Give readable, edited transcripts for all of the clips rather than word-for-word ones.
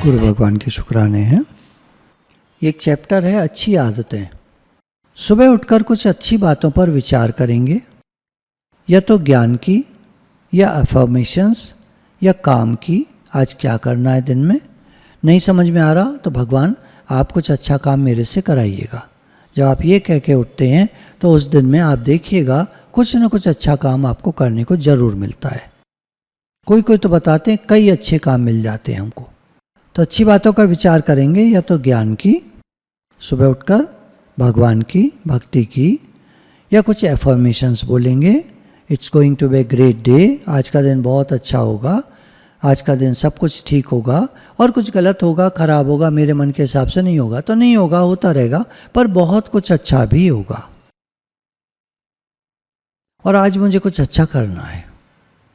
गुरु भगवान के शुक्राने हैं। एक चैप्टर है अच्छी आदतें। सुबह उठकर कुछ अच्छी बातों पर विचार करेंगे, या तो ज्ञान की, या अफर्मेशंस, या काम की। आज क्या करना है दिन में, नहीं समझ में आ रहा तो भगवान आप कुछ अच्छा काम मेरे से कराइएगा। जब आप ये कह के उठते हैं तो उस दिन में आप देखिएगा कुछ न कुछ अच्छा काम आपको करने को ज़रूर मिलता है। कोई कोई तो बताते हैं कई अच्छे काम मिल जाते हैं हमको। तो अच्छी बातों का विचार करेंगे, या तो ज्ञान की, सुबह उठकर भगवान की भक्ति की, या कुछ एफर्मेशंस बोलेंगे। It's going to be a great day, आज का दिन बहुत अच्छा होगा, आज का दिन सब कुछ ठीक होगा। और कुछ गलत होगा, खराब होगा, मेरे मन के हिसाब से नहीं होगा तो नहीं होगा, होता रहेगा, पर बहुत कुछ अच्छा भी होगा। और आज मुझे कुछ अच्छा करना है।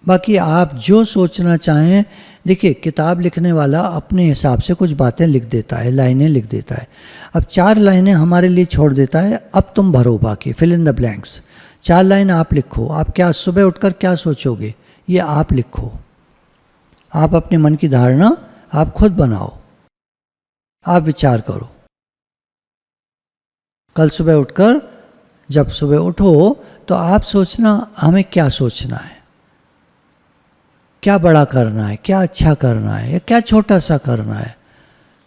बाकी आप जो सोचना चाहें, देखिए किताब लिखने वाला अपने हिसाब से कुछ बातें लिख देता है, लाइनें लिख देता है। अब 4 लाइनें हमारे लिए छोड़ देता है, अब तुम भरो बाकी, fill in the blanks. 4 line आप लिखो। आप क्या सुबह उठकर क्या सोचोगे, ये आप लिखो। आप अपने मन की धारणा आप खुद बनाओ, आप विचार करो। कल सुबह उठकर जब सुबह उठो तो आप सोचना हमें क्या सोचना है, क्या बड़ा करना है, क्या अच्छा करना है, या क्या छोटा सा करना है।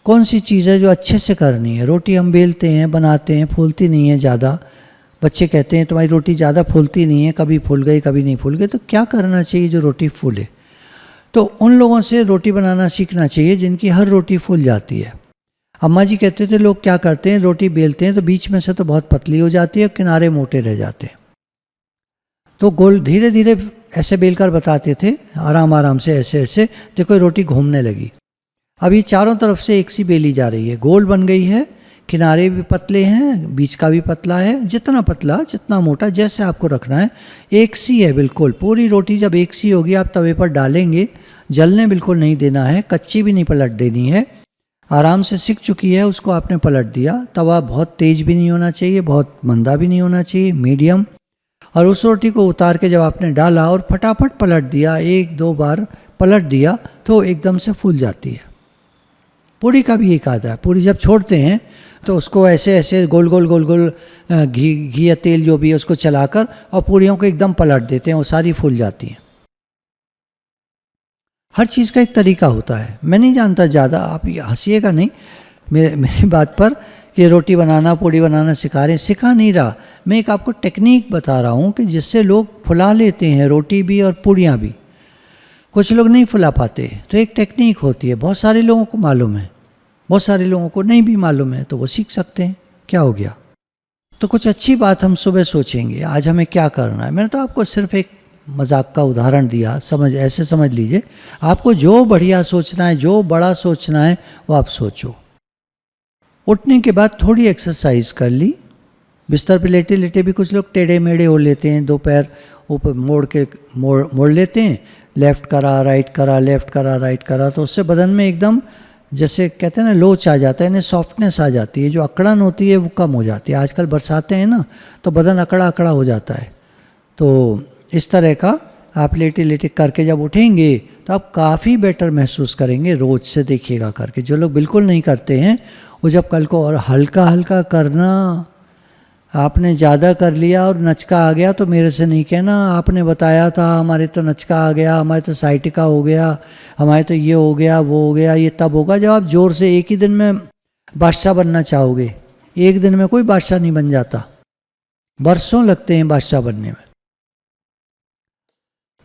कौन सी चीज़ है जो अच्छे से करनी है। रोटी हम बेलते हैं, बनाते हैं, फूलती नहीं है ज़्यादा। बच्चे कहते हैं तुम्हारी रोटी ज़्यादा फूलती नहीं है, कभी फूल गई कभी नहीं फूल गई। तो क्या करना चाहिए जो रोटी फूले। तो उन लोगों से रोटी बनाना सीखना चाहिए जिनकी हर रोटी फूल जाती है। अम्मा जी कहते थे लोग क्या करते हैं, रोटी बेलते हैं तो बीच में से तो बहुत पतली हो जाती है, किनारे मोटे रह जाते हैं। तो गोल धीरे धीरे ऐसे बेलकर बताते थे, आराम आराम से ऐसे ऐसे, देखो रोटी घूमने लगी। अब ये चारों तरफ से एक सी बेली जा रही है, गोल बन गई है, किनारे भी पतले हैं, बीच का भी पतला है। जितना पतला जितना मोटा जैसे आपको रखना है, एक सी है बिल्कुल। पूरी रोटी जब एक सी होगी आप तवे पर डालेंगे, जलने बिल्कुल नहीं देना है, कच्ची भी नहीं पलट देनी है। आराम से सिक चुकी है, उसको आपने पलट दिया। तवा बहुत तेज भी नहीं होना चाहिए, बहुत मंदा भी नहीं होना चाहिए, मीडियम। और उस रोटी को उतार के जब आपने डाला और फटाफट पलट दिया, 1-2 बार पलट दिया, तो एकदम से फूल जाती है। पूरी का भी एक आता है। पूरी जब छोड़ते हैं तो उसको ऐसे ऐसे गोल गोल गोल गोल घी या तेल जो भी है उसको चलाकर और पूरियों को एकदम पलट देते हैं, वो सारी फूल जाती हैं। हर चीज़ का एक तरीका होता है। मैं नहीं जानता ज़्यादा, आप हंसिएगा नहीं मेरी बात पर कि रोटी बनाना पूड़ी बनाना सिखा रहे हैं, सिखा नहीं रहा। मैं एक आपको टेक्निक बता रहा हूँ कि जिससे लोग फुला लेते हैं, रोटी भी और पूड़ियाँ भी। कुछ लोग नहीं फुला पाते, तो एक टेक्निक होती है, बहुत सारे लोगों को मालूम है, बहुत सारे लोगों को नहीं भी मालूम है, तो वो सीख सकते हैं। क्या हो गया। तो कुछ अच्छी बात हम सुबह सोचेंगे, आज हमें क्या करना है। मैंने तो आपको सिर्फ एक मजाक का उदाहरण दिया, ऐसे समझ लीजिए। आपको जो बढ़िया सोचना है, जो बड़ा सोचना है, वो आप सोचो। उठने के बाद थोड़ी एक्सरसाइज कर ली। बिस्तर पे लेटे लेटे भी कुछ लोग टेढ़े मेढ़े हो लेते हैं, 2 पैर ऊपर मोड़ लेते हैं, लेफ्ट करा राइट करा, लेफ्ट करा राइट करा, तो उससे बदन में एकदम जैसे कहते हैं ना लोच आ जाता है, यानी सॉफ्टनेस आ जाती है। जो अकड़न होती है वो कम हो जाती है। आजकल बरसातें हैं ना, तो बदन अकड़ा अकड़ा हो जाता है। तो इस तरह का आप लेटे लेटे करके जब उठेंगे तो आप काफ़ी बेटर महसूस करेंगे। रोज़ से देखिएगा करके। जो लोग बिल्कुल नहीं करते हैं वो जब कल को और हल्का हल्का करना, आपने ज़्यादा कर लिया और नचका आ गया तो मेरे से नहीं कहना आपने बताया था, हमारे तो नचका आ गया, हमारे तो साइटिका हो गया, हमारे तो ये हो गया वो हो गया। ये तब होगा जब आप ज़ोर से एक ही दिन में बादशाह बनना चाहोगे। एक दिन में कोई बादशाह नहीं बन जाता, बरसों लगते हैं बादशाह बनने में।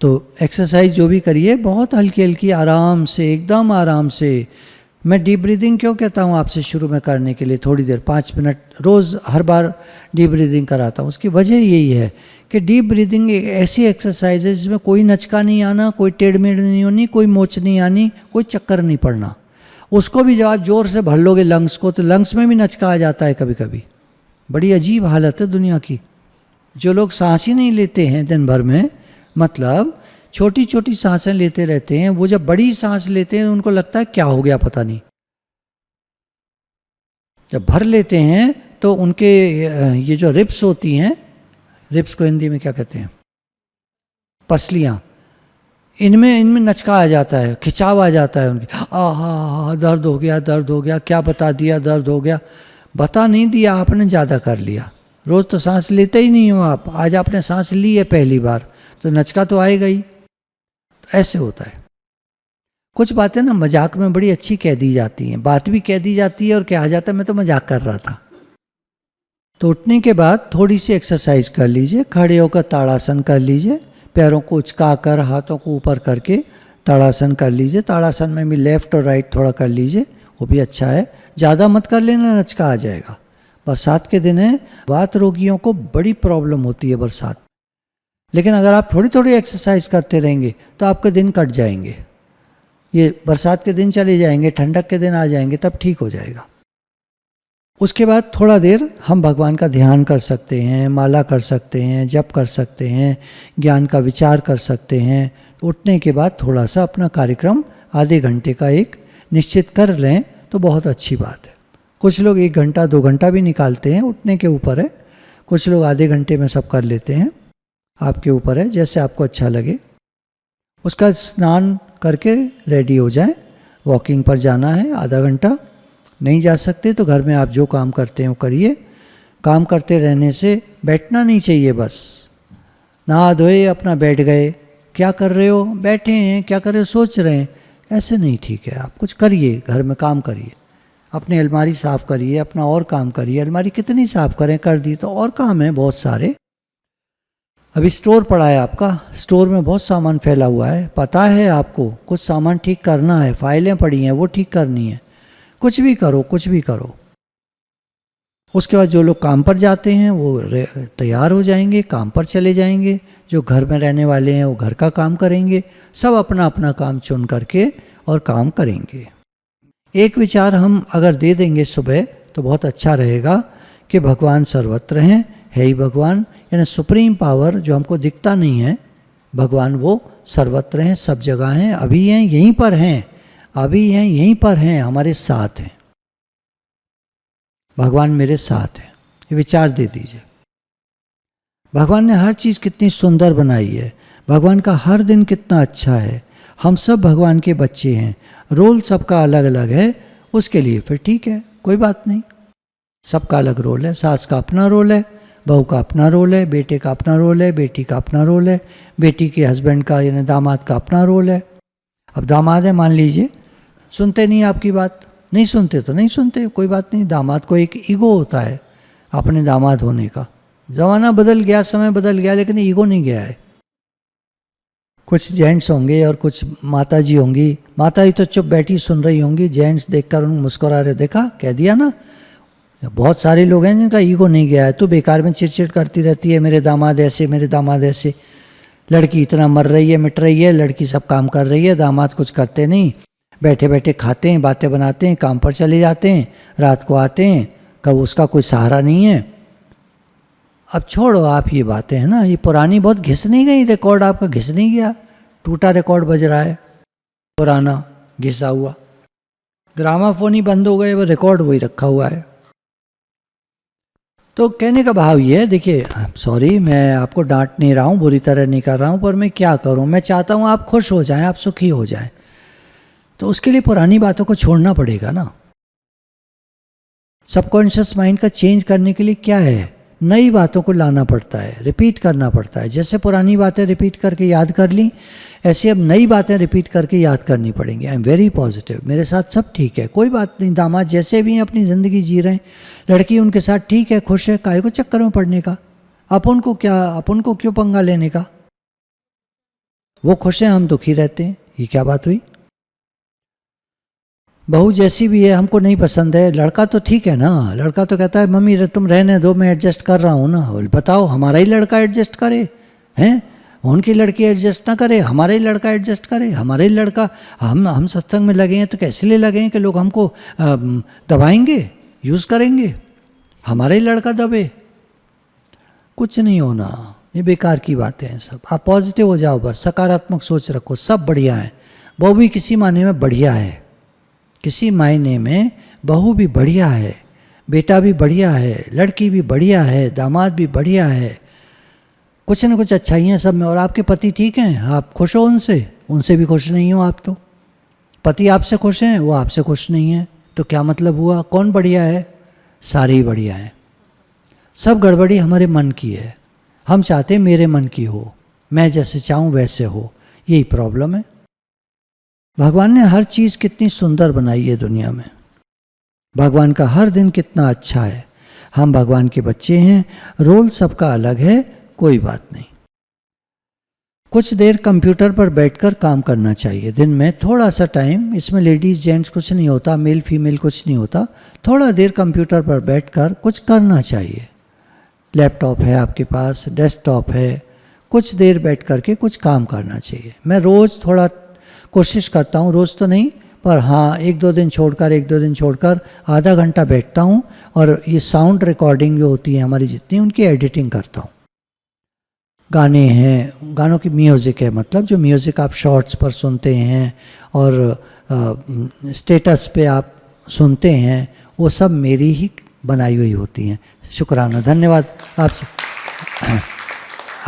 तो एक्सरसाइज जो भी करिए बहुत हल्की हल्की, आराम से, एकदम आराम से। मैं डीप ब्रीदिंग क्यों कहता हूँ आपसे शुरू में करने के लिए, थोड़ी देर 5 मिनट रोज़ हर बार डीप ब्रीदिंग कराता हूँ। उसकी वजह यही है कि डीप ब्रीदिंग एक ऐसी एक्सरसाइज है जिसमें कोई नचका नहीं आना, कोई टेढ़मेढ़ नहीं होनी, कोई मोच नहीं आनी, कोई चक्कर नहीं पड़ना। उसको भी जब आप जोर से भर लोगे लंग्स को, तो लंग्स में भी नचका आ जाता है कभी कभी। बड़ी अजीब हालत है दुनिया की। जो लोग सांस ही नहीं लेते हैं दिन भर में, मतलब छोटी छोटी सांसें लेते रहते हैं, वो जब बड़ी सांस लेते हैं उनको लगता है क्या हो गया पता नहीं। जब भर लेते हैं तो उनके ये जो रिब्स होती हैं, रिब्स को हिंदी में क्या कहते हैं, पसलियाँ, इनमें इनमें नचका आ जाता है, खिंचाव आ जाता है उनके, हा दर्द हो गया, दर्द हो गया, क्या बता दिया, दर्द हो गया। बता नहीं दिया, आपने ज़्यादा कर लिया। रोज़ तो सांस लेते ही नहीं हो आप, आज आपने सांस ली है पहली बार, तो नचका तो आएगा ही। तो ऐसे होता है। कुछ बातें ना मजाक में बड़ी अच्छी कह दी जाती हैं, बात भी कह दी जाती है और कहा जाता है मैं तो मजाक कर रहा था। तो उठने के बाद थोड़ी सी एक्सरसाइज कर लीजिए, खड़े होकर ताड़ासन कर लीजिए, पैरों को उचका कर हाथों को ऊपर करके ताड़ासन कर लीजिए। ताड़ासन में भी लेफ्ट और राइट थोड़ा कर लीजिए, वो भी अच्छा है। ज़्यादा मत कर लेना, नचका आ जाएगा। बरसात के दिन है, वात रोगियों को बड़ी प्रॉब्लम होती है बरसात। लेकिन अगर आप थोड़ी थोड़ी एक्सरसाइज करते रहेंगे तो आपके दिन कट जाएंगे। ये बरसात के दिन चले जाएंगे, ठंडक के दिन आ जाएंगे, तब ठीक हो जाएगा। उसके बाद थोड़ा देर हम भगवान का ध्यान कर सकते हैं, माला कर सकते हैं, जप कर सकते हैं, ज्ञान का विचार कर सकते हैं। तो उठने के बाद थोड़ा सा अपना कार्यक्रम आधे घंटे का एक निश्चित कर लें तो बहुत अच्छी बात है। कुछ लोग 1 घंटा 2 घंटा भी निकालते हैं, उठने के ऊपर है। कुछ लोग आधे घंटे में सब कर लेते हैं, आपके ऊपर है, जैसे आपको अच्छा लगे। उसका स्नान करके रेडी हो जाए, वॉकिंग पर जाना है आधा घंटा। नहीं जा सकते तो घर में आप जो काम करते हैं वो करिए। काम करते रहने से बैठना नहीं चाहिए। बस नहा धोए अपना बैठ गए, क्या कर रहे हो, बैठे हैं, क्या कर रहे हो, सोच रहे हैं, ऐसे नहीं ठीक है। आप कुछ करिए, घर में काम करिए, अपनी अलमारी साफ़ करिए, अपना और काम करिए। अलमारी कितनी साफ़ करें, कर दी तो और काम है बहुत सारे। अभी स्टोर पड़ा है आपका, स्टोर में बहुत सामान फैला हुआ है, पता है आपको, कुछ सामान ठीक करना है, फाइलें पड़ी हैं वो ठीक करनी है। कुछ भी करो, कुछ भी करो। उसके बाद जो लोग काम पर जाते हैं वो तैयार हो जाएंगे, काम पर चले जाएंगे। जो घर में रहने वाले हैं वो घर का काम करेंगे। सब अपना अपना काम चुन करके और काम करेंगे। एक विचार हम अगर दे देंगे सुबह तो बहुत अच्छा रहेगा कि भगवान सर्वत्र हैं, है ही भगवान, यानी सुप्रीम पावर जो हमको दिखता नहीं है, भगवान वो सर्वत्र हैं, सब जगह हैं, अभी हैं, यहीं पर हैं, अभी हैं, यहीं पर हैं, हमारे साथ हैं। भगवान मेरे साथ हैं, ये विचार दे दीजिए। भगवान ने हर चीज़ कितनी सुंदर बनाई है, भगवान का हर दिन कितना अच्छा है। हम सब भगवान के बच्चे हैं, रोल सबका अलग अलग है, उसके लिए फिर ठीक है, कोई बात नहीं। सबका अलग रोल है, सास का अपना रोल है, बहू का अपना रोल है, बेटे का अपना रोल है, बेटी का अपना रोल है, बेटी के हस्बैंड का यानी दामाद का अपना रोल है। अब दामाद है, मान लीजिए, सुनते नहीं आपकी बात, नहीं सुनते तो नहीं सुनते, कोई बात नहीं। दामाद को एक ईगो होता है अपने दामाद होने का। ज़माना बदल गया, समय बदल गया, लेकिन ईगो नहीं गया है। कुछ जेंट्स होंगे और कुछ माता जी होंगी, माता जी तो चुप बैठी सुन रही होंगी, जेंट्स देखकर उन मुस्कुरा रहे, देखा कह दिया ना। बहुत सारे लोग हैं जिनका ईगो नहीं गया है, तो बेकार में चिड़चिड़ करती रहती है, मेरे दामाद ऐसे, मेरे दामाद ऐसे। लड़की इतना मर रही है, मिट रही है, लड़की सब काम कर रही है, दामाद कुछ करते नहीं, बैठे बैठे खाते हैं, बातें बनाते हैं, काम पर चले जाते हैं, रात को आते हैं, कब उसका कोई सहारा नहीं है। अब छोड़ो आप ये बातें, है ना, ये पुरानी बहुत घिस नहीं गई, रिकॉर्ड आपका घिस नहीं गया, टूटा रिकॉर्ड बज रहा है, पुराना घिसा हुआ, ग्रामाफोन ही बंद हो गए, वो रिकॉर्ड वही रखा हुआ है। तो कहने का भाव ये है, देखिए सॉरी, मैं आपको डांट नहीं रहा हूँ, बुरी तरह नहीं कर रहा हूँ, पर मैं क्या करूँ, मैं चाहता हूँ आप खुश हो जाएं, आप सुखी हो जाएं। तो उसके लिए पुरानी बातों को छोड़ना पड़ेगा ना। सबकॉन्शियस माइंड का चेंज करने के लिए क्या है, नई बातों को लाना पड़ता है, रिपीट करना पड़ता है। जैसे पुरानी बातें रिपीट करके याद कर ली, ऐसे अब नई बातें रिपीट करके याद करनी पड़ेंगी। आई एम वेरी पॉजिटिव, मेरे साथ सब ठीक है, कोई बात नहीं, दामाद जैसे भी हैं अपनी ज़िंदगी जी रहे हैं, लड़की उनके साथ ठीक है, खुश है, काहे को चक्कर में पड़ने का, अपन को क्यों पंगा लेने का। वो खुश हैं, हम दुखी रहते हैं, ये क्या बात हुई। बहू जैसी भी है हमको नहीं पसंद है, लड़का तो ठीक है ना, लड़का तो कहता है मम्मी तुम रहने दो, मैं एडजस्ट कर रहा हूँ ना। बताओ, हमारा ही लड़का एडजस्ट करे, हैं, उनकी लड़की एडजस्ट ना करे, हमारा ही लड़का एडजस्ट करे, हमारा ही लड़का। हम सत्संग में लगे हैं तो कैसे लिए लगे हैं कि लोग हमको दबाएंगे, यूज़ करेंगे, हमारा ही लड़का दबे, कुछ नहीं होना, ये बेकार की बातें हैं सब। आप पॉजिटिव हो जाओ, बस सकारात्मक सोच रखो, सब बढ़िया है। बहू भी किसी मायने में बढ़िया है, किसी मायने में बहू भी बढ़िया है, बेटा भी बढ़िया है, लड़की भी बढ़िया है, दामाद भी बढ़िया है, कुछ न कुछ अच्छाइयाँ सब में। और आपके पति ठीक हैं, आप खुश हो उनसे, उनसे भी खुश नहीं हो आप। तो पति आपसे खुश हैं, वो आपसे खुश नहीं है, तो क्या मतलब हुआ? कौन बढ़िया है? सारे ही बढ़िया हैं। सब गड़बड़ी हमारे मन की है। हम चाहते हैं मेरे मन की हो, मैं जैसे चाहूँ वैसे हो, यही प्रॉब्लम है। भगवान ने हर चीज़ कितनी सुंदर बनाई है दुनिया में। भगवान का हर दिन कितना अच्छा है। हम भगवान के बच्चे हैं, रोल सबका अलग है, कोई बात नहीं। कुछ देर कंप्यूटर पर बैठकर काम करना चाहिए दिन में, थोड़ा सा टाइम। इसमें लेडीज़ जेंट्स कुछ नहीं होता, मेल फीमेल कुछ नहीं होता। थोड़ा देर कंप्यूटर पर बैठकर कुछ करना चाहिए। लैपटॉप है आपके पास, डेस्कटॉप है, कुछ देर बैठ करके कुछ काम करना चाहिए। मैं रोज़ थोड़ा कोशिश करता हूँ, रोज़ तो नहीं पर हाँ एक दो दिन छोड़कर आधा घंटा बैठता हूँ और ये साउंड रिकॉर्डिंग जो होती है हमारी जितनी, उनकी एडिटिंग करता हूँ। गाने हैं, गानों की म्यूज़िक है, मतलब जो म्यूज़िक आप शॉर्ट्स पर सुनते हैं और स्टेटस पे आप सुनते हैं, वो सब मेरी ही बनाई हुई होती हैं। शुक्राना, धन्यवाद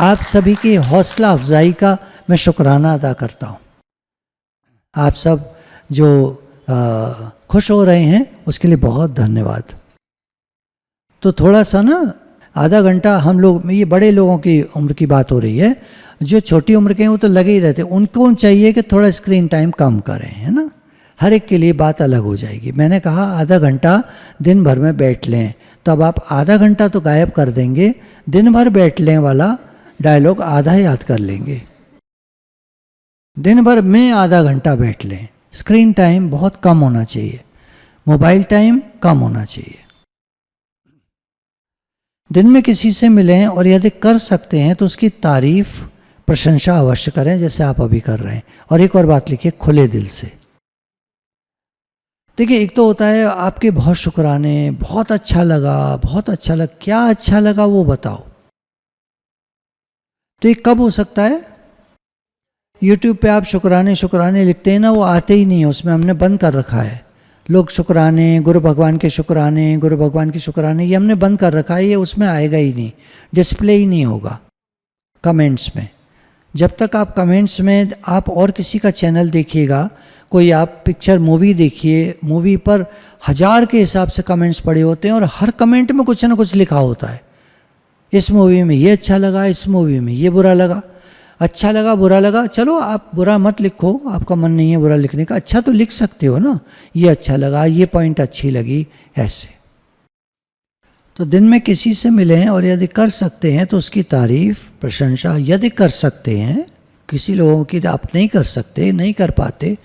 आप सभी की हौसला अफजाई का मैं शुक्राना अदा करता हूँ। आप सब जो खुश हो रहे हैं उसके लिए बहुत धन्यवाद। तो थोड़ा सा ना आधा घंटा हम लोग, ये बड़े लोगों की उम्र की बात हो रही है, जो छोटी उम्र के हैं वो तो लगे ही रहते, उनको चाहिए कि थोड़ा स्क्रीन टाइम कम करें, है ना। हर एक के लिए बात अलग हो जाएगी। मैंने कहा आधा घंटा दिन भर में बैठ लें, तब आप आधा घंटा तो गायब कर देंगे, दिन भर बैठ लें वाला डायलॉग आधा याद कर लेंगे। दिन भर में आधा घंटा बैठ लें। स्क्रीन टाइम बहुत कम होना चाहिए, मोबाइल टाइम कम होना चाहिए। दिन में किसी से मिलें और यदि कर सकते हैं तो उसकी तारीफ प्रशंसा अवश्य करें, जैसे आप अभी कर रहे हैं। और एक और बात लिखिए, खुले दिल से। देखिए, एक तो होता है आपके बहुत शुक्राने, बहुत अच्छा लगा, बहुत अच्छा लगा। क्या अच्छा लगा वो बताओ। तो ये कब हो सकता है? YouTube पे आप शुक्राने लिखते हैं ना, वो आते ही नहीं है, उसमें हमने बंद कर रखा है। लोग शुक्राने, गुरु भगवान के शुक्राने, ये हमने बंद कर रखा है, ये उसमें आएगा ही नहीं, डिस्प्ले ही नहीं होगा कमेंट्स में। जब तक आप कमेंट्स में आप और किसी का चैनल देखिएगा, कोई आप पिक्चर मूवी देखिए, मूवी पर 1000 के हिसाब से कमेंट्स पड़े होते हैं और हर कमेंट में कुछ ना कुछ लिखा होता है। इस मूवी में ये अच्छा लगा, इस मूवी में ये बुरा लगा। अच्छा लगा, बुरा लगा, चलो आप बुरा मत लिखो, आपका मन नहीं है बुरा लिखने का, अच्छा तो लिख सकते हो ना, ये अच्छा लगा, ये पॉइंट अच्छी लगी, ऐसे। तो दिन में किसी से मिलें और यदि कर सकते हैं तो उसकी तारीफ प्रशंसा यदि कर सकते हैं। किसी लोगों की आप नहीं कर सकते, नहीं कर पाते,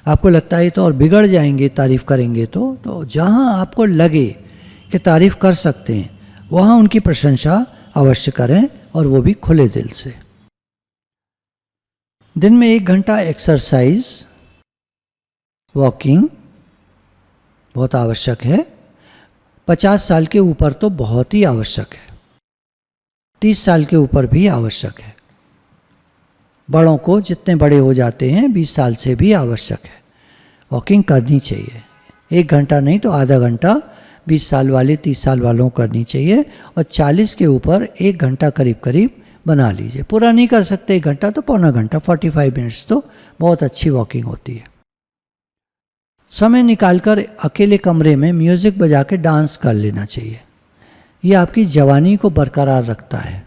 आपको लगता है तो और बिगड़ जाएंगे तारीफ करेंगे तो जहाँ आपको लगे कि तारीफ कर सकते हैं वहाँ उनकी प्रशंसा अवश्य करें, और वो भी खुले दिल से। दिन में 1 घंटा एक्सरसाइज, वॉकिंग बहुत आवश्यक है। 50 साल के ऊपर तो बहुत ही आवश्यक है, 30 साल के ऊपर भी आवश्यक है। बड़ों को जितने बड़े हो जाते हैं 20 साल से भी आवश्यक है, वॉकिंग करनी चाहिए। 1 घंटा नहीं तो आधा घंटा 20 साल वाले 30 साल वालों को करनी चाहिए, और 40 के ऊपर 1 घंटा करीब बना लीजिए। पूरा नहीं कर सकते 1 घंटा तो पौना घंटा, 45 मिनट्स तो बहुत अच्छी वॉकिंग होती है। समय निकालकर अकेले कमरे में म्यूज़िक बजा के डांस कर लेना चाहिए। ये आपकी जवानी को बरकरार रखता है,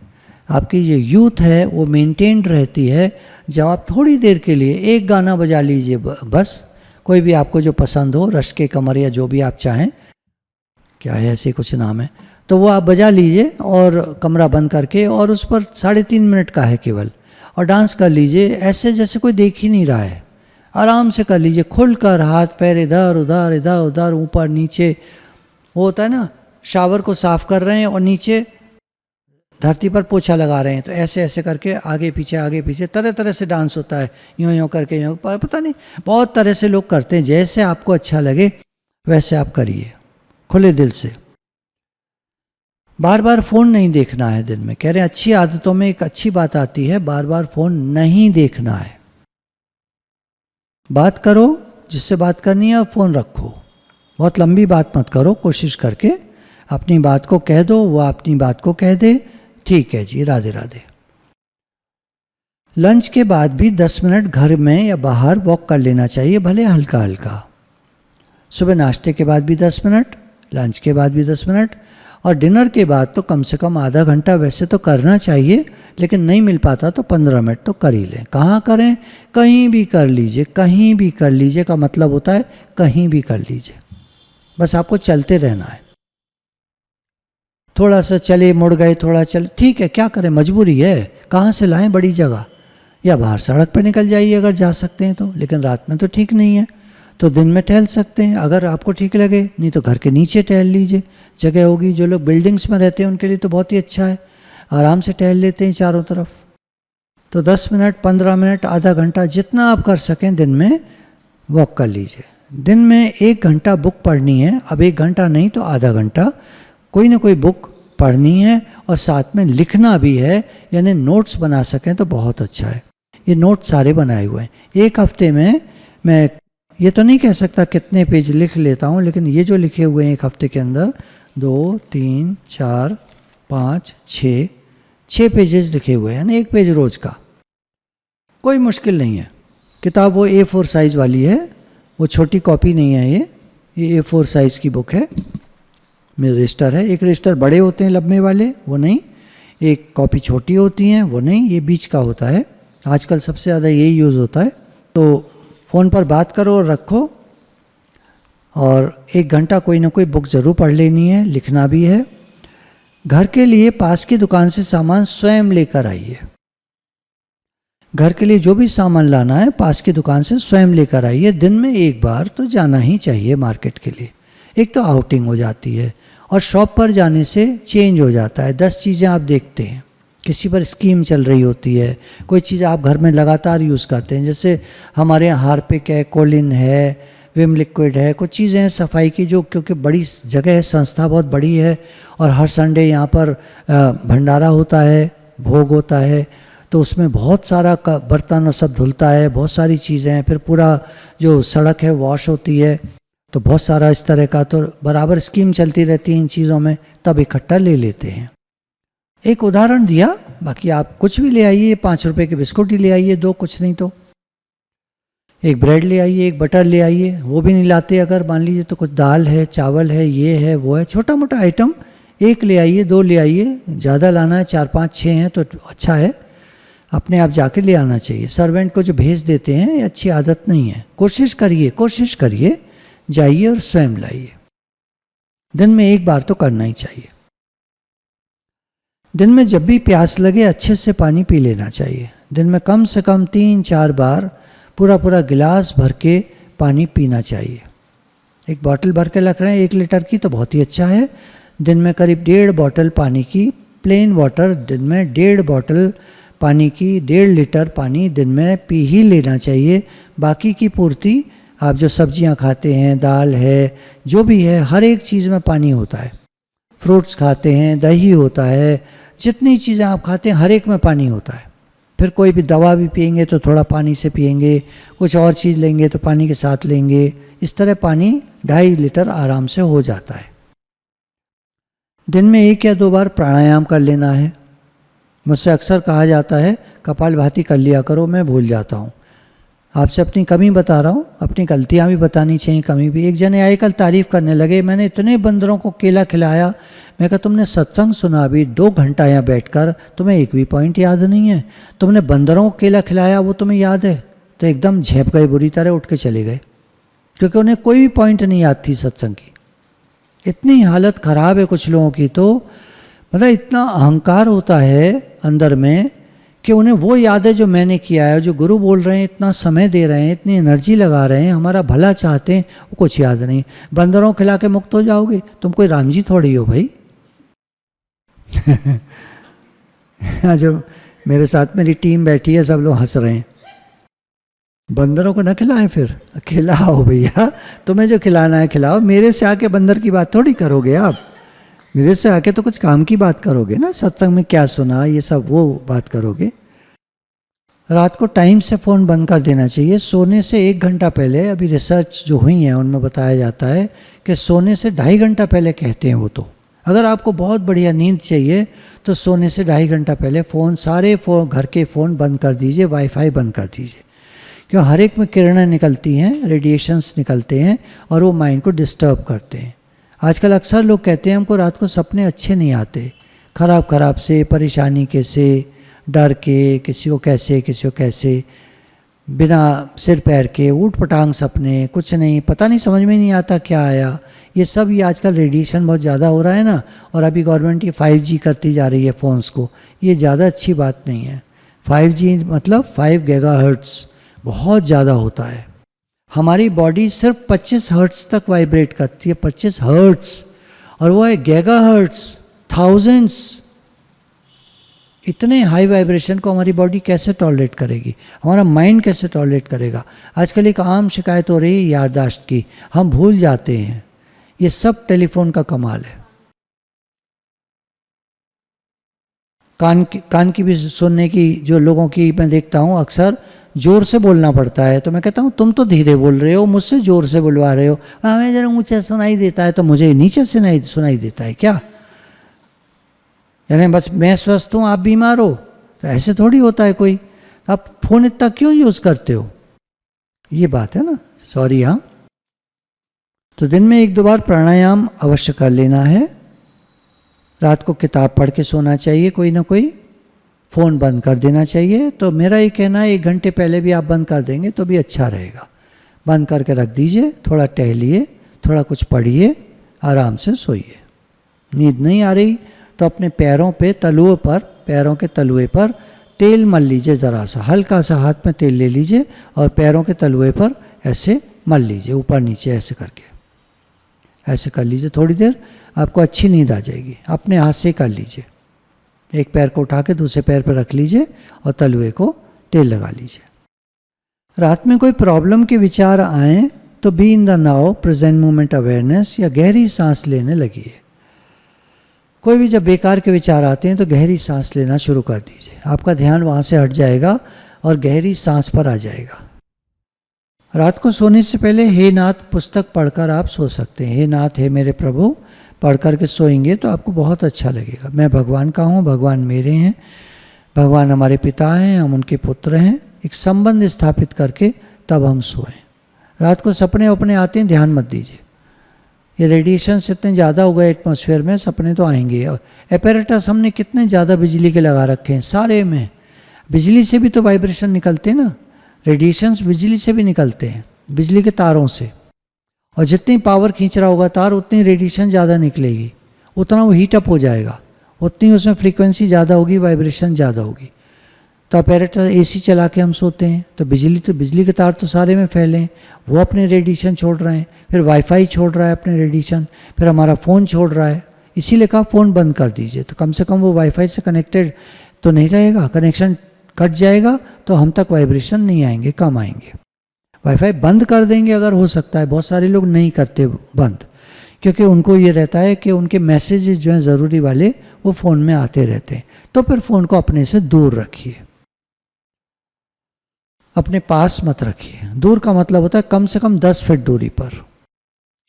आपकी जो यूथ है वो मेंटेन्ड रहती है। जब आप थोड़ी देर के लिए एक गाना बजा लीजिए, बस कोई भी आपको जो पसंद हो, रश के कमर या जो भी आप चाहें, क्या है ऐसे कुछ नाम है, तो वो आप बजा लीजिए और कमरा बंद करके, और उस पर 3.5 मिनट का है केवल, और डांस कर लीजिए ऐसे जैसे कोई देख ही नहीं रहा है। आराम से कर लीजिए, खुलकर, हाथ पैर इधर उधर ऊपर नीचे। वो होता है ना, शावर को साफ कर रहे हैं और नीचे धरती पर पोछा लगा रहे हैं, तो ऐसे ऐसे करके आगे पीछे तरह तरह से डांस होता है, यूँ करके यूँ, पता नहीं बहुत तरह से लोग करते हैं। जैसे आपको अच्छा लगे वैसे आप करिए, खुले दिल से। बार बार फ़ोन नहीं देखना है दिन में। कह रहे हैं अच्छी आदतों में एक अच्छी बात आती है, बार बार फ़ोन नहीं देखना है। बात करो जिससे बात करनी है, फ़ोन रखो। बहुत लंबी बात मत करो, कोशिश करके अपनी बात को कह दो, वो अपनी बात को कह दे, ठीक है जी, राधे राधे। लंच के बाद भी 10 मिनट घर में या बाहर वॉक कर लेना चाहिए, भले हल्का हल्का। सुबह नाश्ते के बाद भी 10 मिनट, लंच के बाद भी 10 मिनट, और डिनर के बाद तो कम से कम आधा घंटा वैसे तो करना चाहिए, लेकिन नहीं मिल पाता तो 15 मिनट तो कर ही लें। कहाँ करें? कहीं भी कर लीजिए, कहीं भी कर लीजिए का मतलब होता है कहीं भी कर लीजिए, बस आपको चलते रहना है। थोड़ा सा चले मुड़ गए, थोड़ा चले, ठीक है, क्या करें, मजबूरी है, कहाँ से लाएं बड़ी जगह, या बाहर सड़क पर निकल जाइए अगर जा सकते हैं तो, लेकिन रात में तो ठीक नहीं है, तो दिन में टहल सकते हैं अगर आपको ठीक लगे, नहीं तो घर के नीचे टहल लीजिए, जगह होगी। जो लोग बिल्डिंग्स में रहते हैं उनके लिए तो बहुत ही अच्छा है, आराम से टहल लेते हैं चारों तरफ। तो 10 मिनट, 15 मिनट, आधा घंटा, जितना आप कर सकें दिन में वॉक कर लीजिए। दिन में 1 घंटा बुक पढ़नी है, अब 1 घंटा नहीं तो आधा घंटा कोई ना कोई बुक पढ़नी है, और साथ में लिखना भी है, यानी नोट्स बना सकें तो बहुत अच्छा है। ये नोट सारे बनाए हुए हैं। एक हफ्ते में मैं ये तो नहीं कह सकता कितने पेज लिख लेता हूँ, लेकिन ये जो लिखे हुए हैं एक हफ्ते के अंदर 2, 3, 4, 5, 6 पेजेस लिखे हुए हैं ना, 1 पेज रोज का, कोई मुश्किल नहीं है। किताब वो A4 साइज़ वाली है, वो छोटी कॉपी नहीं है, ये A4 साइज़ की बुक है। मेरे रजिस्टर है, एक रजिस्टर बड़े होते हैं लंबे वाले, वो नहीं, एक कॉपी छोटी होती हैं, वो नहीं, ये बीच का होता है। आजकल सबसे ज़्यादा यही यूज़ होता है। तो फ़ोन पर बात करो और रखो, और 1 घंटा कोई ना कोई बुक ज़रूर पढ़ लेनी है, लिखना भी है। घर के लिए पास की दुकान से सामान स्वयं लेकर आइए। घर के लिए जो भी सामान लाना है पास की दुकान से स्वयं लेकर आइए। दिन में 1 बार तो जाना ही चाहिए मार्केट के लिए, एक तो आउटिंग हो जाती है, और शॉप पर जाने से चेंज हो जाता है। 10 चीज़ें आप देखते हैं, किसी पर स्कीम चल रही होती है, कोई चीज़ आप घर में लगातार यूज़ करते हैं, जैसे हमारे यहाँ हार्पिक है, कोलिन है, विम लिक्विड है, कुछ चीज़ें हैं सफाई की, जो क्योंकि बड़ी जगह है, संस्था बहुत बड़ी है, और हर संडे यहाँ पर भंडारा होता है, भोग होता है, तो उसमें बहुत सारा बर्तन और सब धुलता है, बहुत सारी चीज़ें हैं। फिर पूरा जो सड़क है वॉश होती है, तो बहुत सारा इस तरह का, तो बराबर स्कीम चलती रहती है इन चीज़ों में, तब इकट्ठा ले लेते हैं। एक उदाहरण दिया, बाकी आप कुछ भी ले आइए, 5 रुपए के बिस्कुट ही ले आइए, 2, कुछ नहीं तो 1 ब्रेड ले आइए, 1 बटर ले आइए, वो भी नहीं लाते अगर मान लीजिए तो कुछ दाल है, चावल है, ये है, वो है, छोटा मोटा आइटम 1 ले आइए, 2 ले आइए, ज़्यादा लाना है 4, 5, 6 हैं तो अच्छा है, अपने आप जाके ले आना चाहिए। सर्वेंट को जो भेज देते हैं ये अच्छी आदत नहीं है। कोशिश करिए जाइए और स्वयं लाइए। दिन में 1 बार तो करना ही चाहिए। दिन में जब भी प्यास लगे अच्छे से पानी पी लेना चाहिए। दिन में कम से कम 3-4 बार पूरा गिलास भर के पानी पीना चाहिए। एक बोतल भर के रख रहे हैं 1 लीटर की तो बहुत ही अच्छा है। दिन में करीब 1.5 बोतल पानी की, प्लेन वाटर, दिन में 1.5 बोतल पानी की, 1.5 लीटर पानी दिन में पी ही लेना चाहिए। बाकी की पूर्ति आप जो सब्जियां खाते हैं, दाल है, जो भी है, हर एक चीज़ में पानी होता है। फ्रूट्स खाते हैं, दही होता है, जितनी चीज़ें आप खाते हैं हर एक में पानी होता है। फिर कोई भी दवा भी पिएंगे तो थोड़ा पानी से पिएंगे, कुछ और चीज़ लेंगे तो पानी के साथ लेंगे, इस तरह पानी 2.5 लीटर आराम से हो जाता है। दिन में 1 या 2 बार प्राणायाम कर लेना है। मुझसे अक्सर कहा जाता है कपालभाति कर लिया करो, मैं भूल जाता हूँ। आपसे अपनी कमी बता रहा हूँ, अपनी गलतियाँ भी बतानी चाहिए, कमी भी। एक जने आए कल तारीफ़ करने लगे, मैंने इतने बंदरों को केला खिलाया। मैं कहा तुमने सत्संग सुना अभी 2 घंटा यहाँ बैठकर, तुम्हें एक भी पॉइंट याद नहीं है। तुमने बंदरों को केला खिलाया वो तुम्हें याद है? तो एकदम झेप गए, बुरी तरह उठ के चले गए, क्योंकि उन्हें कोई भी पॉइंट नहीं याद थी सत्संग की। इतनी हालत ख़राब है कुछ लोगों की, तो मतलब इतना अहंकार होता है अंदर में कि उन्हें वो याद है जो मैंने किया है। जो गुरु बोल रहे हैं, इतना समय दे रहे हैं, इतनी एनर्जी लगा रहे हैं, हमारा भला चाहते हैं, वो कुछ याद नहीं। बंदरों खिला के मुक्त हो जाओगे? तुम कोई राम जी थोड़ी हो भाई। जो मेरे साथ मेरी टीम बैठी है, सब लोग हंस रहे हैं। बंदरों को न खिलाएं, फिर खिलाओ भैया, तुम्हें जो खिलाना है खिलाओ। मेरे से आके बंदर की बात थोड़ी करोगे आप, मेरे से आके तो कुछ काम की बात करोगे ना, सत्संग में क्या सुना ये सब वो बात करोगे। रात को टाइम से फ़ोन बंद कर देना चाहिए। सोने से 1 घंटा पहले, अभी रिसर्च जो हुई है उनमें बताया जाता है कि सोने से 2.5 घंटा पहले कहते हैं वो तो, अगर आपको बहुत बढ़िया नींद चाहिए तो सोने से 2.5 घंटा पहले सारे घर के फ़ोन बंद कर दीजिए, वाईफाई बंद कर दीजिए, क्यों हर एक में किरणें निकलती हैं, रेडिएशंस निकलते हैं और वो माइंड को डिस्टर्ब करते हैं। आजकल अक्सर लोग कहते हैं हमको रात को सपने अच्छे नहीं आते, खराब से, परेशानी के से, डर के, किसी को कैसे, बिना सिर पैर के, ऊट पटांग सपने, कुछ नहीं, पता नहीं, समझ में नहीं आता क्या आया। ये सब ये आजकल रेडिएशन बहुत ज़्यादा हो रहा है ना, और अभी गवर्नमेंट ये 5G करती जा रही है फ़ोन्स को, ये ज़्यादा अच्छी बात नहीं है। 5G मतलब 5 गीगाहर्ट्ज़ बहुत ज़्यादा होता है। हमारी बॉडी सिर्फ 25 हर्ट्ज़ तक वाइब्रेट करती है, 25 हर्ट्ज़, और वो है गीगाहर्ट्ज़, थाउजेंड्स। इतने हाई वाइब्रेशन को हमारी बॉडी कैसे टॉलरेट करेगी, हमारा माइंड कैसे टॉलरेट करेगा। आजकल एक आम शिकायत हो रही है याददाश्त की, हम भूल जाते हैं। ये सब टेलीफोन का कमाल है। कान की भी सुनने की जो लोगों की मैं देखता हूँ, अक्सर ज़ोर से बोलना पड़ता है, तो मैं कहता हूँ तुम तो धीरे बोल रहे हो, मुझसे ज़ोर से बुलवा रहे हो, हमें जरा ऊँचे सुनाई देता है तो मुझे नीचे से सुनाई देता है क्या? यानी बस मैं स्वस्थ हूँ, आप बीमार हो, तो ऐसे थोड़ी होता है कोई। आप फ़ोन इतना क्यों यूज़ करते हो, ये बात है ना। सॉरी। हाँ, तो दिन में 1-2 बार प्राणायाम अवश्य कर लेना है। रात को किताब पढ़ के सोना चाहिए, कोई ना कोई, फ़ोन बंद कर देना चाहिए। तो मेरा ये कहना है 1 घंटे पहले भी आप बंद कर देंगे तो भी अच्छा रहेगा। बंद करके रख दीजिए, थोड़ा टहलिए, थोड़ा कुछ पढ़िए, आराम से सोइए। नींद नहीं आ रही तो अपने पैरों के तलुए पर तेल मल लीजिए, ज़रा सा हल्का सा हाथ में तेल ले लीजिए और पैरों के तलुए पर ऐसे मल लीजिए, ऊपर नीचे ऐसे करके, ऐसे कर लीजिए। थोड़ी देर आपको अच्छी नींद आ जाएगी। अपने हाथ से कर लीजिए, एक पैर को उठा के दूसरे पैर पर रख लीजिए और तलुए को तेल लगा लीजिए। रात में कोई प्रॉब्लम के विचार आए तो be in the now, present moment awareness, या गहरी सांस लेने लगिए। कोई भी जब बेकार के विचार आते हैं तो गहरी सांस लेना शुरू कर दीजिए, आपका ध्यान वहाँ से हट जाएगा और गहरी सांस पर आ जाएगा। रात को सोने से पहले हे नाथ पुस्तक पढ़कर आप सो सकते हैं। हे नाथ, हे मेरे प्रभु पढ़ कर के सोएंगे तो आपको बहुत अच्छा लगेगा। मैं भगवान का हूँ, भगवान मेरे हैं, भगवान हमारे पिता हैं, हम उनके पुत्र हैं। एक संबंध स्थापित करके तब हम सोएं। रात को सपने अपने आते हैं, ध्यान मत दीजिए। ये रेडिएशंस इतने ज़्यादा हो गए एटमॉस्फेयर में, सपने तो आएंगे। एपेरेटस हमने कितने ज़्यादा बिजली के लगा रखे हैं, सारे में बिजली से भी तो वाइब्रेशन निकलते हैं ना, रेडिएशंस बिजली से भी निकलते हैं, बिजली के तारों से। और जितनी पावर खींच रहा होगा तार, उतनी रेडिएशन ज़्यादा निकलेगी, उतना वो हीट अप हो जाएगा, उतनी उसमें फ्रीक्वेंसी ज़्यादा होगी, वाइब्रेशन ज़्यादा होगी। तो अपैरेटस एसी चला के हम सोते हैं तो बिजली के तार तो सारे में फैले हैं, वो अपने रेडिएशन छोड़ रहे हैं, फिर वाईफाई छोड़ रहा है अपने रेडिएशन, फिर हमारा फ़ोन छोड़ रहा है। इसीलिए कहा फ़ोन बंद कर दीजिए, तो कम से कम वो वाईफाई से कनेक्टेड तो नहीं रहेगा, कनेक्शन कट जाएगा तो हम तक वाइब्रेशन नहीं आएंगे, कम आएंगे। वाईफाई बंद कर देंगे अगर हो सकता है, बहुत सारे लोग नहीं करते बंद, क्योंकि उनको ये रहता है कि उनके मैसेजेस जो हैं ज़रूरी वाले वो फ़ोन में आते रहते हैं। तो फिर फ़ोन को अपने से दूर रखिए, अपने पास मत रखिए। दूर का मतलब होता है कम से कम 10 फीट दूरी पर।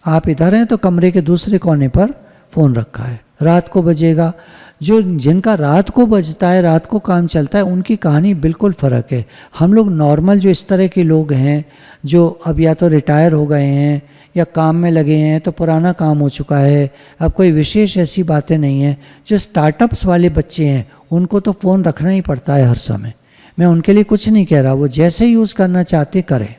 आप इधर हैं तो कमरे के दूसरे कोने पर फ़ोन रखा है। रात को बजेगा, जिनका रात को बजता है, रात को काम चलता है, उनकी कहानी बिल्कुल फ़र्क है। हम लोग नॉर्मल जो इस तरह के लोग हैं, जो अब या तो रिटायर हो गए हैं या काम में लगे हैं, तो पुराना काम हो चुका है, अब कोई विशेष ऐसी बातें नहीं हैं। जो स्टार्टअप्स वाले बच्चे हैं उनको तो फ़ोन रखना ही पड़ता है हर समय। मैं उनके लिए कुछ नहीं कह रहा, वो जैसे यूज़ करना चाहते करें।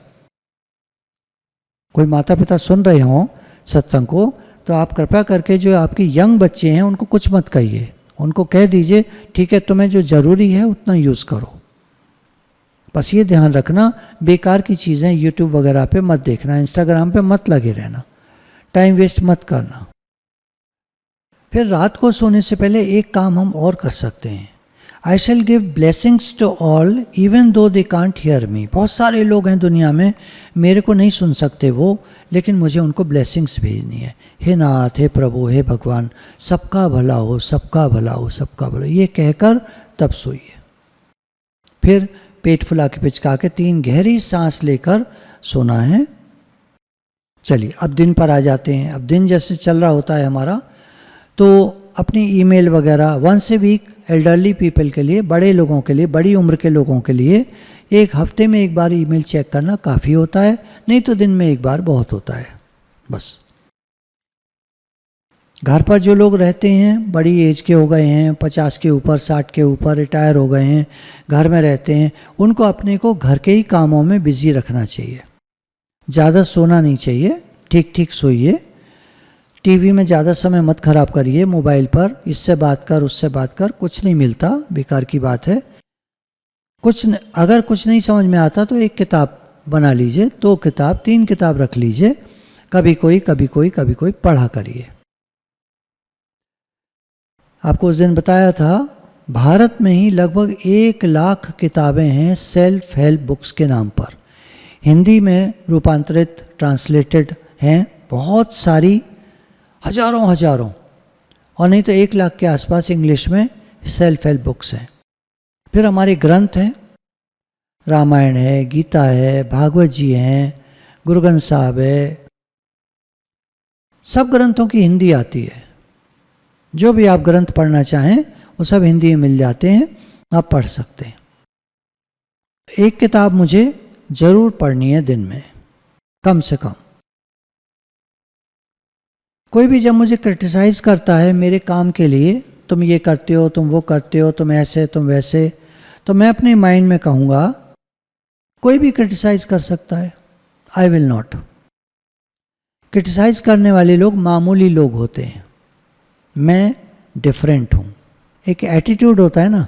कोई माता पिता सुन रहे हों सत्संग को तो आप कृपया करके जो आपके यंग बच्चे हैं उनको कुछ मत कहिए, उनको कह दीजिए ठीक है तुम्हें जो ज़रूरी है उतना यूज़ करो। बस ये ध्यान रखना, बेकार की चीज़ें यूट्यूब वगैरह पे मत देखना, इंस्टाग्राम पे मत लगे रहना, टाइम वेस्ट मत करना। फिर रात को सोने से पहले एक काम हम और कर सकते हैं, I shall give blessings to all even though they can't hear me. बहुत सारे लोग हैं दुनिया में, मेरे को नहीं सुन सकते वो, लेकिन मुझे उनको ब्लेसिंग्स भेजनी है। हे नाथ, हे प्रभु, हे भगवान, सबका भला हो, सबका भला हो, सबका भला हो, ये कहकर तब सोइए। फिर पेट फुला के पिचका के 3 गहरी सांस लेकर सोना है। चलिए अब दिन पर आ जाते हैं। अब दिन जैसे चल रहा होता है हमारा, तो अपनी ईमेल वगैरह once a week elderly people के लिए, बड़े लोगों के लिए, बड़ी उम्र के लोगों के लिए एक हफ्ते में एक बार ईमेल चेक करना काफ़ी होता है, नहीं तो दिन में एक बार बहुत होता है बस। घर पर जो लोग रहते हैं, बड़ी एज के हो गए हैं, 50 के ऊपर, 60 के ऊपर, रिटायर हो गए हैं, घर में रहते हैं, उनको अपने को घर के ही कामों में बिजी रखना चाहिए। ज़्यादा सोना नहीं चाहिए, ठीक ठीक सोइए। टीवी में ज़्यादा समय मत खराब करिए, मोबाइल पर इससे बात कर उससे बात कर, कुछ नहीं मिलता, बेकार की बात है। अगर कुछ नहीं समझ में आता तो एक किताब बना लीजिए, 2 किताब 3 किताब रख लीजिए, कभी कोई कभी कोई कभी कोई पढ़ा करिए। आपको उस दिन बताया था, भारत में ही लगभग 1 लाख किताबें हैं सेल्फ हेल्प बुक्स के नाम पर, हिंदी में रूपांतरित ट्रांसलेटेड हैं बहुत सारी, हजारों, और नहीं तो 1 लाख के आसपास इंग्लिश में सेल्फ हेल्प बुक्स हैं। फिर हमारे ग्रंथ हैं, रामायण है, गीता है, भागवत जी हैं, गुरु ग्रंथ साहब है, सब ग्रंथों की हिंदी आती है। जो भी आप ग्रंथ पढ़ना चाहें वो सब हिंदी में मिल जाते हैं, आप पढ़ सकते हैं। एक किताब मुझे ज़रूर पढ़नी है दिन में, कम से कम। कोई भी जब मुझे क्रिटिसाइज़ करता है मेरे काम के लिए, तुम ये करते हो, तुम वो करते हो, तुम ऐसे तुम वैसे, तो मैं अपने माइंड में कहूँगा कोई भी क्रिटिसाइज़ कर सकता है, आई विल नॉट। क्रिटिसाइज़ करने वाले लोग मामूली लोग होते हैं, मैं डिफरेंट हूँ। एक एटीट्यूड होता है ना,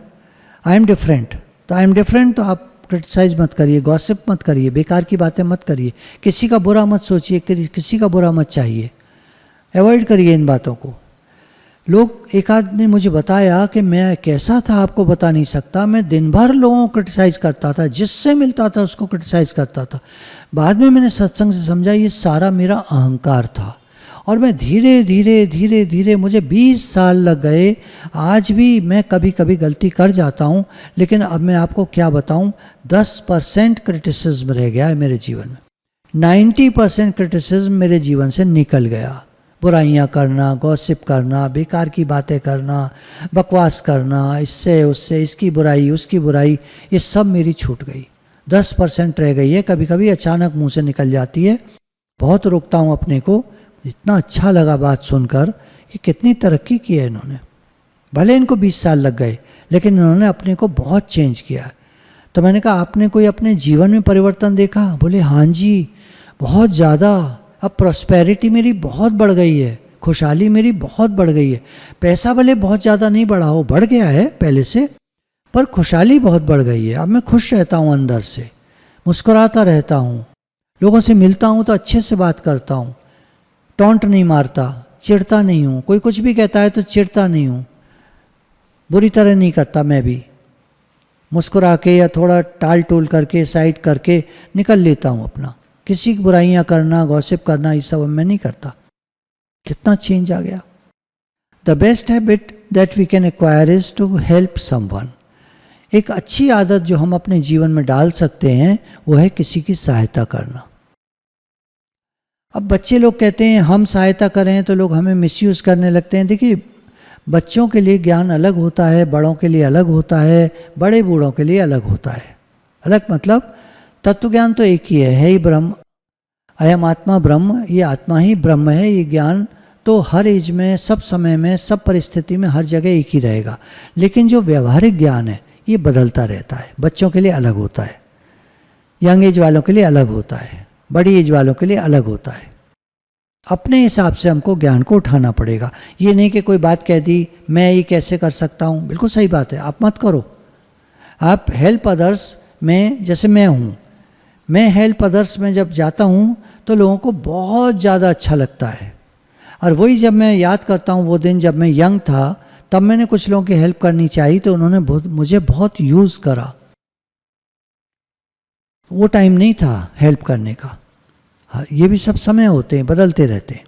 आई एम डिफरेंट, तो आई एम डिफरेंट, तो आप क्रिटिसाइज मत करिए, गॉसिप मत करिए, बेकार की बातें मत करिए, किसी का बुरा मत सोचिए, किसी का बुरा मत चाहिए, अवॉइड करिए इन बातों को। लोग, एक आदमी ने मुझे बताया कि मैं कैसा था आपको बता नहीं सकता, मैं दिन भर लोगों को क्रिटिसाइज करता था, जिससे मिलता था उसको क्रिटिसाइज करता था। बाद में मैंने सत्संग से समझा ये सारा मेरा अहंकार था, और मैं धीरे धीरे मुझे 20 साल लग गए। आज भी मैं कभी कभी गलती कर जाता हूँ, लेकिन अब मैं आपको क्या बताऊँ, 10% क्रिटिसिज्म रह गया है मेरे जीवन में, 90% क्रिटिसिज्म मेरे जीवन से निकल गया। बुराइयाँ करना, गॉसिप करना, बेकार की बातें करना, बकवास करना, इससे उससे, इसकी बुराई उसकी बुराई, ये सब मेरी छूट गई। 10% रह गई है, कभी कभी अचानक मुँह से निकल जाती है। बहुत रोकता हूँ अपने को। इतना अच्छा लगा बात सुनकर कि कितनी तरक्की की है इन्होंने। भले इनको 20 साल लग गए, लेकिन इन्होंने अपने को बहुत चेंज किया। तो मैंने कहा आपने कोई अपने जीवन में परिवर्तन देखा? बोले हाँ जी, बहुत ज़्यादा। अब प्रॉस्पेरिटी मेरी बहुत बढ़ गई है, खुशहाली मेरी बहुत बढ़ गई है। पैसा भले बहुत ज़्यादा नहीं बढ़ा हो, बढ़ गया है पहले से, पर खुशहाली बहुत बढ़ गई है। अब मैं खुश रहता हूँ, अंदर से मुस्कुराता रहता हूँ, लोगों से मिलता हूँ तो अच्छे से बात करता हूँ, टॉन्ट नहीं मारता, चिढ़ता नहीं हूँ। कोई कुछ भी कहता है तो चिढ़ता नहीं हूँ, बुरी तरह नहीं करता। मैं भी मुस्कुरा के या थोड़ा टाल टोल करके, साइड करके निकल लेता हूँ अपना। किसी की बुराइयाँ करना, गॉसिप करना, ये सब मैं नहीं करता। कितना चेंज आ गया। The best habit that we can acquire is to help someone. एक अच्छी आदत जो हम अपने जीवन में डाल सकते हैं वो है किसी की सहायता करना। अब बच्चे लोग कहते हैं हम सहायता करें तो लोग हमें मिसयूज़ करने लगते हैं। देखिए, बच्चों के लिए ज्ञान अलग होता है, बड़ों के लिए अलग होता है, बड़े बूढ़ों के लिए अलग होता है। अलग मतलब तत्व ज्ञान तो एक ही है ही ब्रह्म, अयम आत्मा ब्रह्म, ये आत्मा ही ब्रह्म है। ये ज्ञान तो हर एज में, सब समय में, सब परिस्थिति में, हर जगह एक ही रहेगा। लेकिन जो व्यवहारिक ज्ञान है ये बदलता रहता है। बच्चों के लिए अलग होता है, यंग एज वालों के लिए अलग होता है, बड़ी एज वालों के लिए अलग होता है। अपने हिसाब से हमको ज्ञान को उठाना पड़ेगा। ये नहीं कि कोई बात कह दी मैं ये कैसे कर सकता हूँ, बिल्कुल सही बात है, आप मत करो। आप हेल्प अदर्स में, जैसे मैं हूँ, मैं हेल्प अदर्स में जब जाता हूँ तो लोगों को बहुत ज़्यादा अच्छा लगता है। और वही जब मैं याद करता हूँ वो दिन जब मैं यंग था, तब मैंने कुछ लोगों की हेल्प करनी चाहिए तो उन्होंने मुझे बहुत यूज़ करा। वो टाइम नहीं था हेल्प करने का। हाँ, ये भी सब समय होते हैं, बदलते रहते हैं।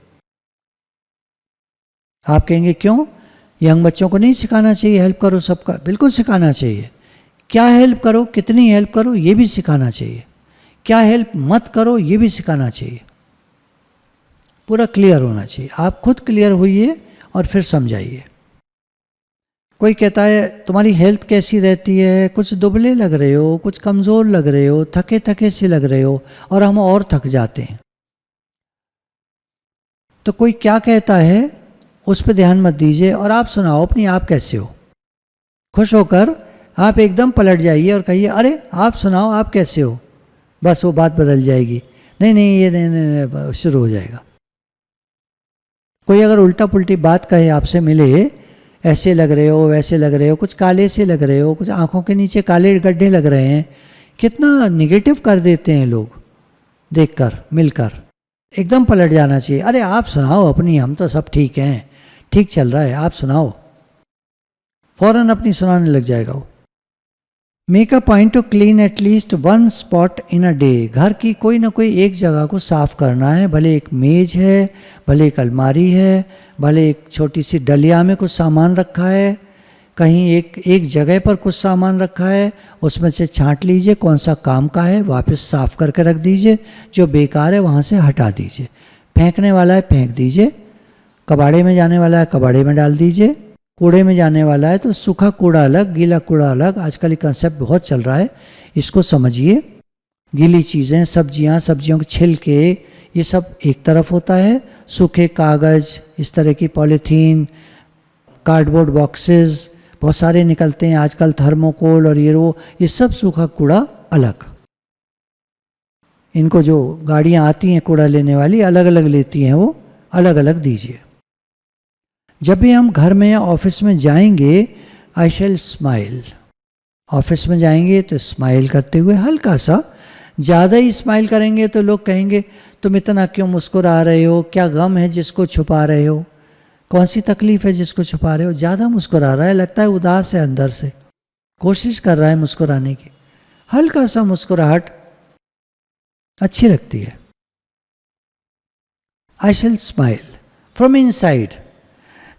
आप कहेंगे क्यों? यंग बच्चों को नहीं सिखाना चाहिए हेल्प करो सबका? बिल्कुल सिखाना चाहिए। क्या हेल्प करो, कितनी हेल्प करो, ये भी सिखाना चाहिए। क्या हेल्प मत करो, ये भी सिखाना चाहिए। पूरा क्लियर होना चाहिए। आप खुद क्लियर होइए और फिर समझाइए। कोई कहता है तुम्हारी हेल्थ कैसी रहती है, कुछ दुबले लग रहे हो, कुछ कमज़ोर लग रहे हो, थके थके से लग रहे हो, और हम और थक जाते हैं। तो कोई क्या कहता है उस पर ध्यान मत दीजिए, और आप सुनाओ अपनी आप कैसे हो। खुश होकर आप एकदम पलट जाइए और कहिए अरे आप सुनाओ आप कैसे हो, बस वो बात बदल जाएगी। नहीं नहीं ये नहीं, शुरू हो जाएगा। कोई अगर उल्टा पुल्टी बात कहे आपसे मिले, ऐसे लग रहे हो वैसे लग रहे हो, कुछ काले से लग रहे हो, कुछ आंखों के नीचे काले गड्ढे लग रहे हैं, कितना निगेटिव कर देते हैं लोग देखकर मिलकर। एकदम पलट जाना चाहिए, अरे आप सुनाओ अपनी, हम तो सब ठीक हैं, ठीक चल रहा है, आप सुनाओ। फौरन अपनी सुनाने लग जाएगा वो। Make a point two clean at least one spot in a day. घर की कोई ना कोई एक जगह को साफ करना है, भले एक मेज है, भले एक अलमारी है, भले एक छोटी सी डलिया में कुछ सामान रखा है, कहीं एक जगह पर कुछ सामान रखा है, उसमें से छांट लीजिए कौन सा काम का है, वापस साफ करके रख दीजिए, जो बेकार है वहाँ से हटा दीजिए, फेंकने वाला है फेंक दीजिए, कबाड़े में जाने वाला है कबाड़े में डाल दीजिए, कूड़े में जाने वाला है तो सूखा कूड़ा अलग गीला कूड़ा अलग। आजकल ये कंसेप्ट बहुत चल रहा है, इसको समझिए। गीली चीज़ें सब्जियों के छिलके ये सब एक तरफ होता है, सूखे कागज़, इस तरह की पॉलीथीन, कार्डबोर्ड बॉक्सेस बहुत सारे निकलते हैं आजकल, थर्मोकोल और ये सब सूखा कूड़ा अलग। इनको जो गाड़ियाँ आती हैं कूड़ा लेने वाली अलग अलग लेती हैं, वो अलग अलग दीजिए। जब भी हम घर में या ऑफिस में जाएंगे, आई शैल स्माइल। ऑफिस में जाएंगे तो स्माइल करते हुए हल्का सा, ज़्यादा ही स्माइल करेंगे तो लोग कहेंगे तुम इतना क्यों मुस्कुरा रहे हो, क्या गम है जिसको छुपा रहे हो, कौन सी तकलीफ है जिसको छुपा रहे हो। ज़्यादा मुस्कुरा रहा है, लगता है उदास है अंदर से, कोशिश कर रहा है मुस्कुराने की। हल्का सा मुस्कुराहट अच्छी लगती है। आई शैल स्माइल फ्रॉम इनसाइड।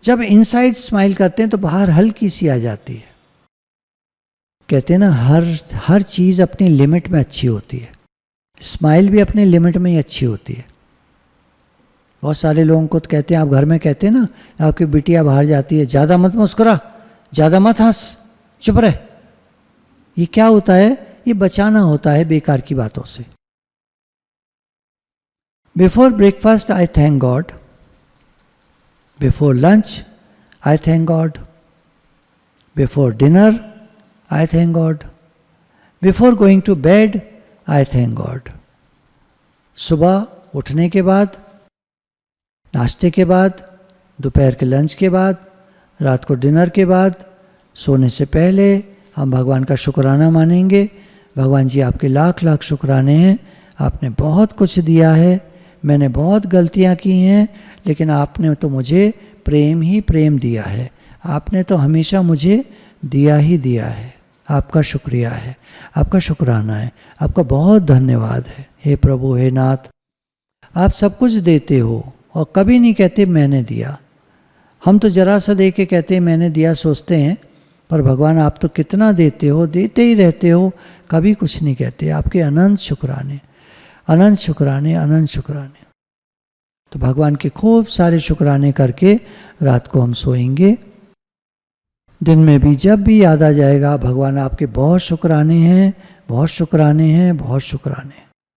जब इनसाइड स्माइल करते हैं तो बाहर हल्की सी आ जाती है। कहते हैं ना हर चीज़ अपनी लिमिट में अच्छी होती है, स्माइल भी अपनी लिमिट में ही अच्छी होती है। बहुत सारे लोगों को तो कहते हैं, आप घर में कहते हैं ना, आपकी बिटिया बाहर जाती है, ज़्यादा मत मुस्कुरा, ज़्यादा मत हंस, चुप रहे। ये क्या होता है, ये बचाना होता है बेकार की बातों से। Before breakfast I thank God, before lunch I thank God, before dinner I thank God, before going to bed I thank God. सुबह उठने के बाद, नाश्ते के बाद, दोपहर के लंच के बाद, रात को डिनर के बाद, सोने से पहले हम भगवान का शुक्राना मानेंगे। भगवान जी आपके लाख लाख शुक्राने हैं, आपने बहुत कुछ दिया है, मैंने बहुत गलतियां की हैं, लेकिन आपने तो मुझे प्रेम ही प्रेम दिया है, आपने तो हमेशा मुझे दिया ही दिया है। आपका शुक्रिया है, आपका शुक्राना है, आपका बहुत धन्यवाद है। हे प्रभु, हे नाथ, आप सब कुछ देते हो और कभी नहीं कहते मैंने दिया। हम तो जरा सा दे के कहते हैं मैंने दिया सोचते हैं, पर भगवान आप तो कितना देते हो, देते ही रहते हो, कभी कुछ नहीं कहते। आपके अनंत शुक्राने, अनंत शुक्राने, अनंत शुक्राने। तो भगवान के खूब सारे शुक्राने करके रात को हम सोएंगे। दिन में भी जब भी याद आ जाएगा, भगवान आपके बहुत शुक्राने हैं, बहुत शुक्राने हैं, बहुत शुक्राने हैं।